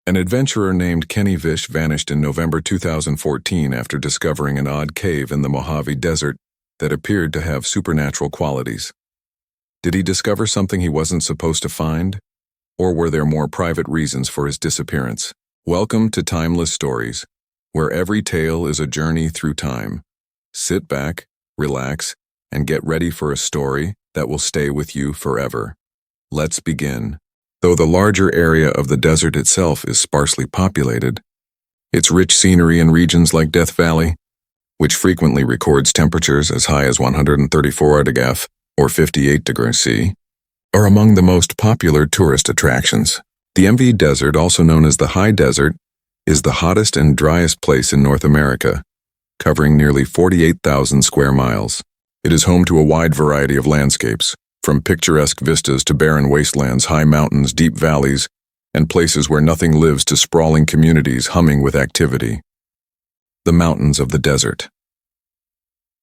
An adventurer named Kenny Veach vanished in November 2014 after discovering an odd cave in the Mojave Desert that appeared to have supernatural qualities. Did he discover something he wasn't supposed to find? Or were there more private reasons for his disappearance? Welcome to Timeless Stories, where every tale is a journey through time. Sit back, relax, and get ready for a story that will stay with you forever. Let's begin. Though the larger area of the desert itself is sparsely populated, its rich scenery in regions like Death Valley, which frequently records temperatures as high as 134 degrees or 58 degrees C, are among the most popular tourist attractions. The Mojave Desert, also known as the High Desert, is the hottest and driest place in North America, covering nearly 48,000 square miles. It is home to a wide variety of landscapes, from picturesque vistas to barren wastelands, high mountains, deep valleys, and places where nothing lives to sprawling communities humming with activity. The mountains of the desert.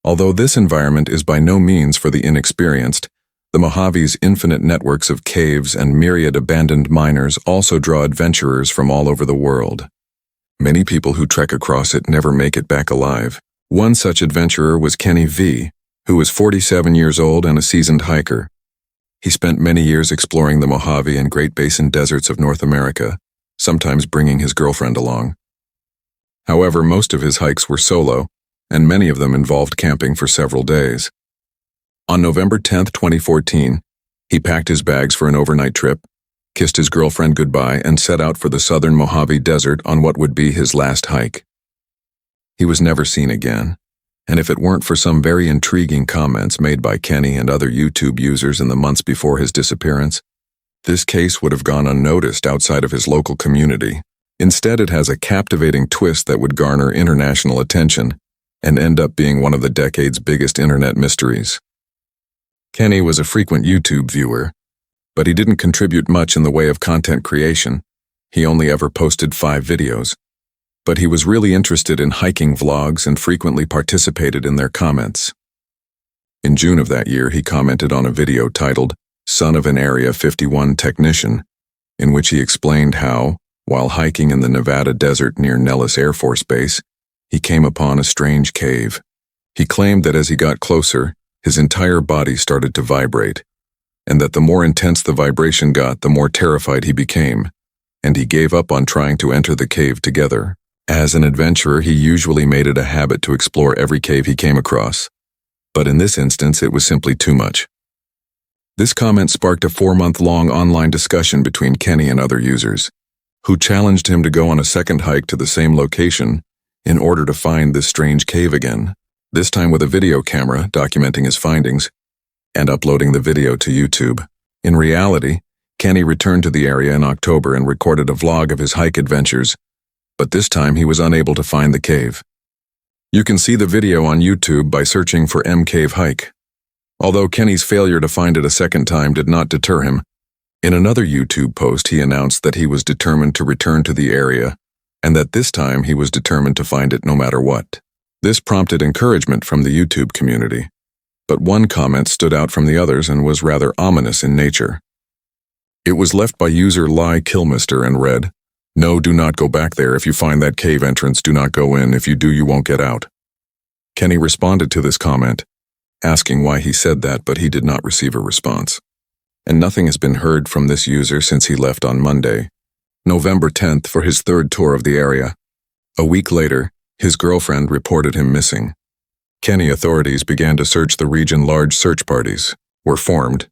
Although this environment is by no means for the inexperienced, the Mojave's infinite networks of caves and myriad abandoned miners also draw adventurers from all over the world. Many people who trek across it never make it back alive. One such adventurer was Kenny Veach, who was 47 years old and a seasoned hiker. He spent many years exploring the Mojave and Great Basin deserts of North America, sometimes bringing his girlfriend along. However, most of his hikes were solo, and many of them involved camping for several days. On November 10, 2014, he packed his bags for an overnight trip, kissed his girlfriend goodbye, and set out for the southern Mojave Desert on what would be his last hike. He was never seen again, and if it weren't for some very intriguing comments made by Kenny and other YouTube users in the months before his disappearance, this case would have gone unnoticed outside of his local community. Instead, it has a captivating twist that would garner international attention and end up being one of the decade's biggest internet mysteries. Kenny was a frequent YouTube viewer, but he didn't contribute much in the way of content creation. He only ever posted 5 videos. But he was really interested in hiking vlogs and frequently participated in their comments. In June of that year, he commented on a video titled "Son of an Area 51 Technician," in which he explained how, while hiking in the Nevada desert near Nellis Air Force Base, he came upon a strange cave. He claimed that as he got closer, his entire body started to vibrate, and that the more intense the vibration got, the more terrified he became, and he gave up on trying to enter the cave together. As an adventurer, he usually made it a habit to explore every cave he came across, but in this instance it was simply too much. This comment sparked a 4-month-long online discussion between Kenny and other users, who challenged him to go on a second hike to the same location in order to find this strange cave again, this time with a video camera documenting his findings and uploading the video to YouTube. In reality, Kenny returned to the area in October and recorded a vlog of his hike adventures, but this time he was unable to find the cave. You can see the video on YouTube by searching for M Cave Hike. Although Kenny's failure to find it a second time did not deter him, in another YouTube post he announced that he was determined to return to the area and that this time he was determined to find it no matter what. This prompted encouragement from the YouTube community, but one comment stood out from the others and was rather ominous in nature. It was left by user Lemi Kilmister and read, "No, do not go back there. If you find that cave entrance, do not go in. If you do, you won't get out." Kenny responded to this comment, asking why he said that, but he did not receive a response. And nothing has been heard from this user since he left on Monday, November 10th, for his 3rd tour of the area. A week later, his girlfriend reported him missing. Kenny authorities began to search the region. Large search parties were formed,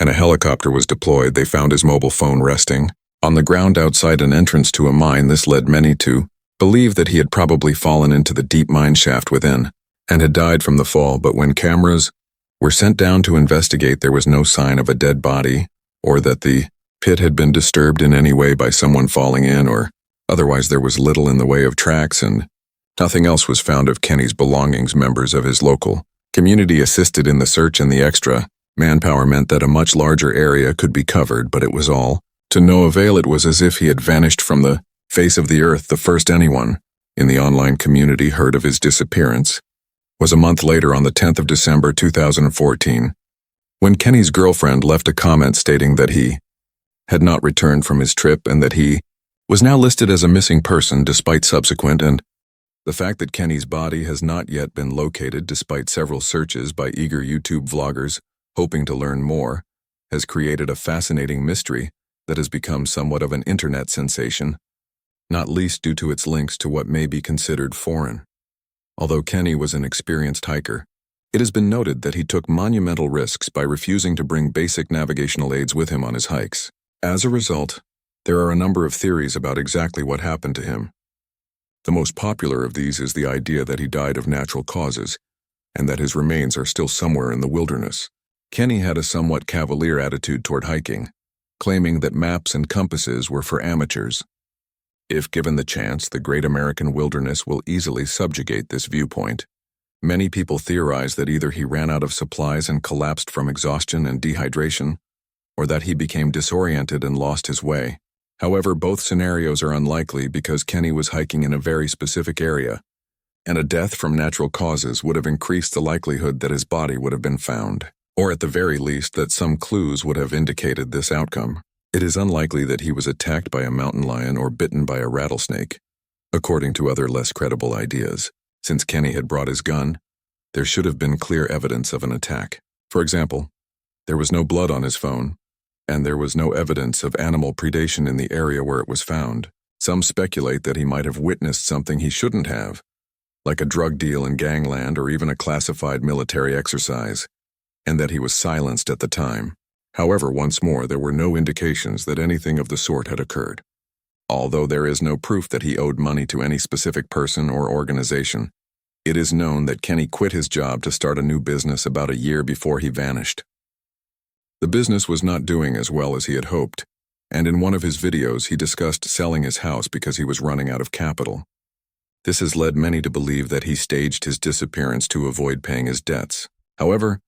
and a helicopter was deployed. They found his mobile phone resting on the ground outside an entrance to a mine. This led many to believe that he had probably fallen into the deep mine shaft within and had died from the fall, but when cameras were sent down to investigate, there was no sign of a dead body or that the pit had been disturbed in any way by someone falling in, or otherwise there was little in the way of tracks, and nothing else was found of Kenny's belongings. Members of his local community assisted in the search, and the extra manpower meant that a much larger area could be covered, but it was all to no avail. It was as if he had vanished from the face of the earth. The first anyone in the online community heard of his disappearance was a month later, on the 10th of December 2014, when Kenny's girlfriend left a comment stating that he had not returned from his trip and that he was now listed as a missing person despite subsequent and the fact that Kenny's body has not yet been located despite several searches by eager YouTube vloggers hoping to learn more has created a fascinating mystery that has become somewhat of an internet sensation, not least due to its links to what may be considered foreign. Although Kenny was an experienced hiker, it has been noted that he took monumental risks by refusing to bring basic navigational aids with him on his hikes. As a result, there are a number of theories about exactly what happened to him. The most popular of these is the idea that he died of natural causes, and that his remains are still somewhere in the wilderness. Kenny had a somewhat cavalier attitude toward hiking, claiming that maps and compasses were for amateurs. If given the chance, the great American wilderness will easily subjugate this viewpoint. Many people theorize that either he ran out of supplies and collapsed from exhaustion and dehydration, or that he became disoriented and lost his way. However, both scenarios are unlikely because Kenny was hiking in a very specific area, and a death from natural causes would have increased the likelihood that his body would have been found, or at the very least that some clues would have indicated this outcome. It is unlikely that he was attacked by a mountain lion or bitten by a rattlesnake, according to other less credible ideas. Since Kenny had brought his gun, there should have been clear evidence of an attack. For example, there was no blood on his phone, and there was no evidence of animal predation in the area where it was found. Some speculate that he might have witnessed something he shouldn't have, like a drug deal in gangland or even a classified military exercise, and that he was silenced at the time. However, once more, there were no indications that anything of the sort had occurred. Although there is no proof that he owed money to any specific person or organization, it is known that Kenny quit his job to start a new business about a year before he vanished. The business was not doing as well as he had hoped, and in one of his videos he discussed selling his house because he was running out of capital. This has led many to believe that he staged his disappearance to avoid paying his debts. However,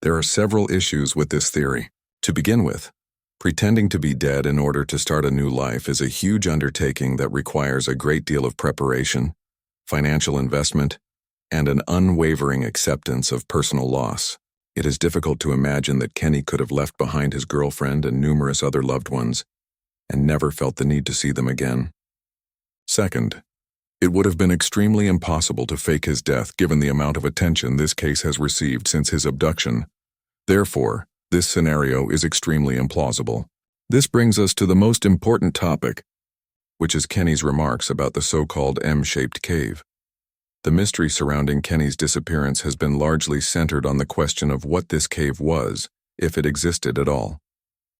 there are several issues with this theory. To begin with, pretending to be dead in order to start a new life is a huge undertaking that requires a great deal of preparation, financial investment, and an unwavering acceptance of personal loss. It is difficult to imagine that Kenny could have left behind his girlfriend and numerous other loved ones and never felt the need to see them again. Second, it would have been extremely impossible to fake his death given the amount of attention this case has received since his abduction. Therefore, this scenario is extremely implausible. This brings us to the most important topic, which is Kenny's remarks about the so-called M-shaped cave. The mystery surrounding Kenny's disappearance has been largely centered on the question of what this cave was, if it existed at all.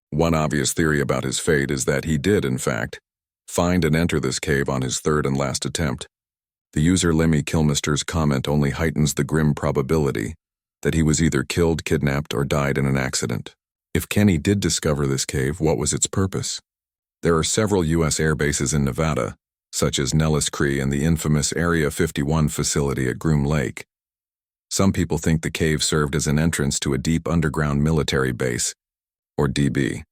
One obvious theory about his fate is that he did, in fact, find and enter this cave on his third and last attempt. The user Lemi Kilmister's comment only heightens the grim probability that he was either killed, kidnapped, or died in an accident. If Kenny did discover this cave, what was its purpose? There are several U.S. air bases in Nevada, such as Nellis Cree and the infamous Area 51 facility at Groom Lake. Some people think the cave served as an entrance to a deep underground military base, or DB.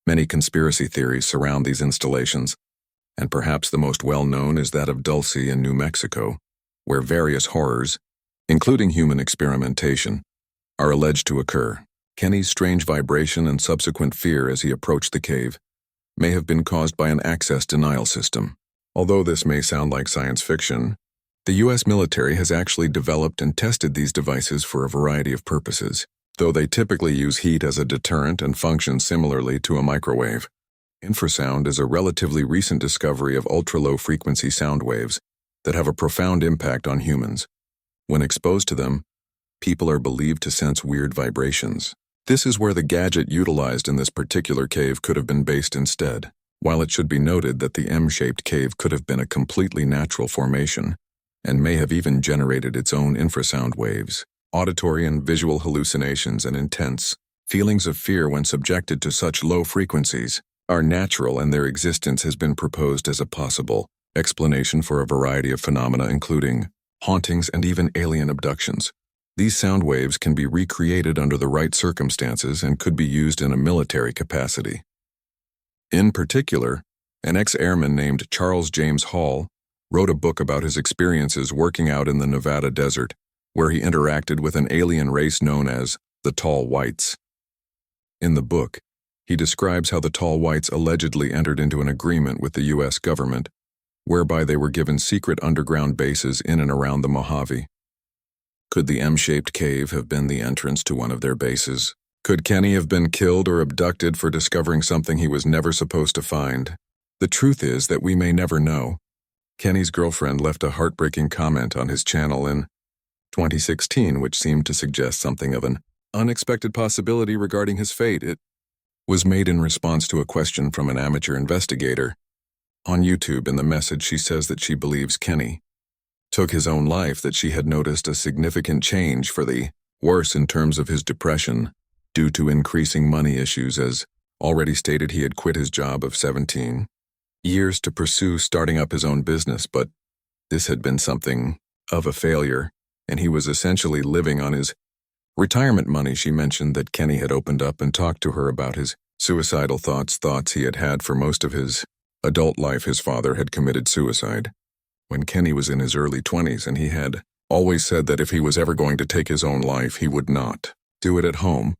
Many conspiracy theories surround these installations, and perhaps the most well-known is that of Dulce in New Mexico, where various horrors, including human experimentation, are alleged to occur. Kenny's strange vibration and subsequent fear as he approached the cave may have been caused by an access denial system. Although this may sound like science fiction, the U.S. military has actually developed and tested these devices for a variety of purposes, though they typically use heat as a deterrent and function similarly to a microwave. Infrasound is a relatively recent discovery of ultra-low-frequency sound waves that have a profound impact on humans. When exposed to them, people are believed to sense weird vibrations. This is where the gadget utilized in this particular cave could have been based instead. While it should be noted that the M-shaped cave could have been a completely natural formation and may have even generated its own infrasound waves, auditory and visual hallucinations and intense feelings of fear when subjected to such low frequencies are natural, and their existence has been proposed as a possible explanation for a variety of phenomena including hauntings and even alien abductions. These sound waves can be recreated under the right circumstances and could be used in a military capacity. In particular, an ex-airman named Charles James Hall wrote a book about his experiences working out in the Nevada desert, where he interacted with an alien race known as the Tall Whites. In the book, He describes how the tall whites allegedly entered into an agreement with the U.S. government, whereby they were given secret underground bases in and around the Mojave. Could the M-shaped cave have been the entrance to one of their bases? Could Kenny have been killed or abducted for discovering something he was never supposed to find? The truth is that we may never know. Kenny's girlfriend left a heartbreaking comment on his channel in 2016, which seemed to suggest something of an unexpected possibility regarding his fate. It was made in response to a question from an amateur investigator. On YouTube, in the message, she says that she believes Kenny took his own life, that she had noticed a significant change for the worse in terms of his depression due to increasing money issues. As already stated, he had quit his job of 17 years to pursue starting up his own business, but this had been something of a failure, and he was essentially living on his retirement money. She mentioned that Kenny had opened up and talked to her about his suicidal thoughts he had had for most of his adult life. His father had committed suicide when Kenny was in his early 20s, and he had always said that if he was ever going to take his own life, he would not do it at home,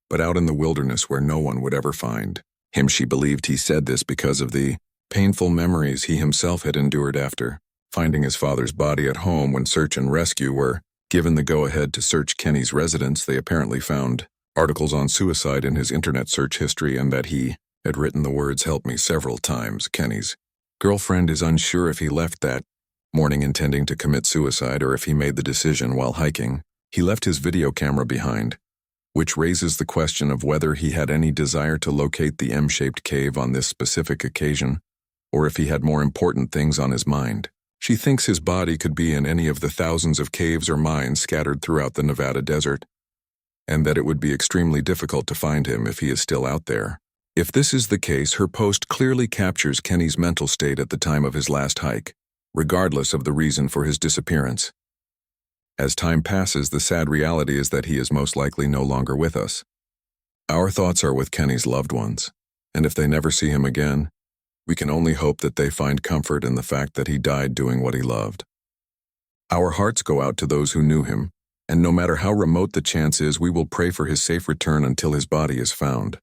but out in the wilderness where no one would ever find him. She believed he said this because of the painful memories he himself had endured after finding his father's body at home. When search and rescue were given the go-ahead to search Kenny's residence, they apparently found articles on suicide in his internet search history, and that he had written the words "help me" several times. Kenny's girlfriend is unsure if he left that morning intending to commit suicide or if he made the decision while hiking. He left his video camera behind, which raises the question of whether he had any desire to locate the M-shaped cave on this specific occasion, or if he had more important things on his mind. She thinks his body could be in any of the thousands of caves or mines scattered throughout the Nevada desert, and that it would be extremely difficult to find him if he is still out there. If this is the case, her post clearly captures Kenny's mental state at the time of his last hike, regardless of the reason for his disappearance. As time passes, the sad reality is that he is most likely no longer with us. Our thoughts are with Kenny's loved ones, and if they never see him again, we can only hope that they find comfort in the fact that he died doing what he loved. Our hearts go out to those who knew him, and no matter how remote the chance is, we will pray for his safe return until his body is found.